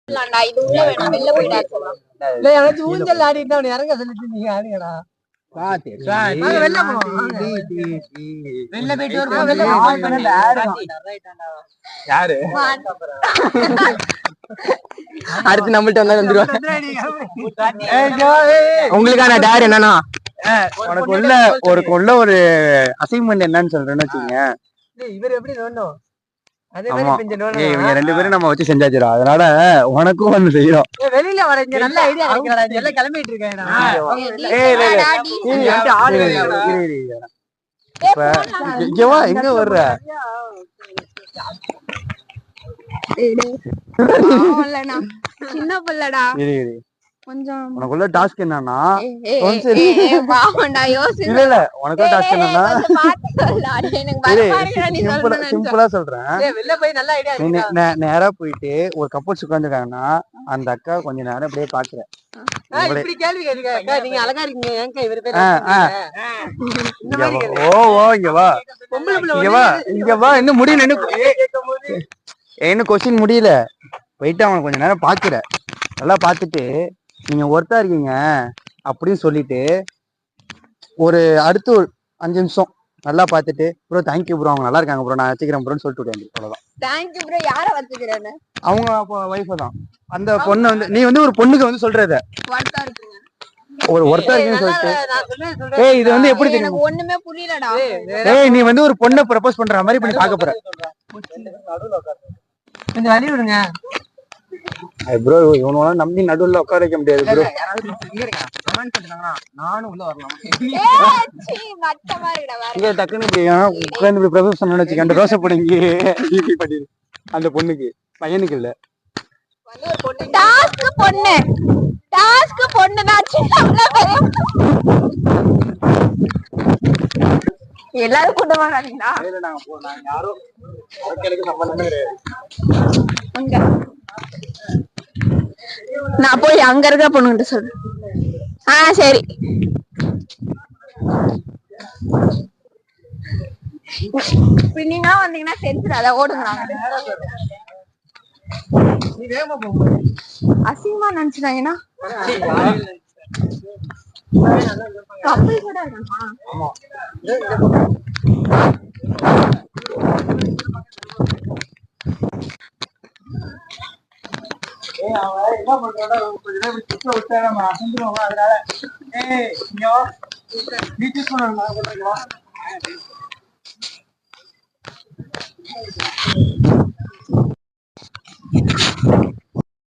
இது உள்ள வேணாம், வெளில போயிட்டா சொல்லலாம். இல்ல யாராச்சும் ஊஞ்சல் ஆடிட்டு அவனை இறங்க சொல்லிட்டு நீங்க ஆடுங்கடா. அடுத்து நம்மள்ட்ட வந்தா வந்துருவாங்க. உங்களுக்கான டேர் என்னன்னா, உனக்கு உள்ள ஒரு அசைன்மெண்ட் என்னன்னு சொல்றேன்னு வச்சுக்கோங்க. இவர் எப்படி நோண்டணும்? இவங்க 2 பேரும் நம்ம வச்சு செஞ்சாச்சுடா. அதனால உனக்கும் வந்து செய்யறோம். வெளியில வர இங்க நல்ல ஐடியா இருக்குடா. எல்லாம் கிளம்பிட்டு இருக்கேன். இங்கவா எங்க வர்ற? சின்ன பிள்ளடா. கொஞ்சம் உனக்குள்ள டாஸ்க் என்னன்னா, இல்ல உனக்குள்ள டாஸ்க் என்னன்னா, சிம்பிளா சொல்றேன். வெளில போய் நல்ல ஐடியா நேரா போயிட்டு ஒரு கப்பல்ஸ் உட்காந்துருக்காங்கன்னா அந்த அக்கா கொஞ்ச நேரம் அப்படியே பாக்குறேன். இப்படி கேள்வி கேட்க நீங்க அழகா இருக்கீங்க. ஏங்க இவரு பேர் இங்க வா இங்க வா இன்னும் முடியல. இன்னும் கொஸ்டின் முடியல. போயிட்டு அவனை கொஞ்ச நேரம் பாக்குற. நல்லா பாத்துட்டு நீங்க ஒருத்தா இருக்கீங்க அப்படின்னு சொல்லிட்டு ஒரு அடுத்து ஒரு 5 நிமிஷம் நல்லா பாத்துட்டு ப்ரோ தேங்க்யூ ப்ரோ அவங்க நல்லா இருக்காங்க ப்ரோ நான் வச்சுக்கிறேன் ப்ரோன்னு சொல்லிட்டு விடுவாங்க. அவ்வளவுதான். தேங்க்யூ ப்ரோ யார வச்சுக்கிறேன்னு அவங்க வைஃப் தான். அந்த பொண்ணு வந்து நீ வந்து ஒரு பொண்ணுக்கு வந்து சொல்றத ஒரு ஒருத்தா இருக்குன்னு சொல்லிட்டு இது வந்து எப்படி தெரியும்? ஒண்ணுமே புரியலடா. நீ வந்து ஒரு பொண்ணை ப்ரப்போஸ் பண்ற மாதிரி பண்ணி பார்க்க போற. கொஞ்சம் வழி விடுங்க ப்ரோ. இவனோட நம்பி நடுவுல உட்கார வைக்க முடியாது ப்ரோ. நானும் உள்ள வரலாம். டக்குன்னு உட்கார்ந்து ப்ரப்போஸ் பண்ணணும்னு வச்சுக்க. ரோசை பிடிங்கி பண்ணி அந்த பொண்ணுக்கு பையனுக்கு இல்ல. எல்லாரும் கூட்டமா இருக்காங்களா? நான் போய் அங்க இருக்க பொண்ணுகிட்ட சொல்றேன். சரி நீங்க வந்தீங்கன்னா தெரிஞ்சிடாத ஓடுங்க. அசிங்கமா நினைச்சிட்டாங்கன்னா கப்பல் கூட என்ன பண்றோம் அதனால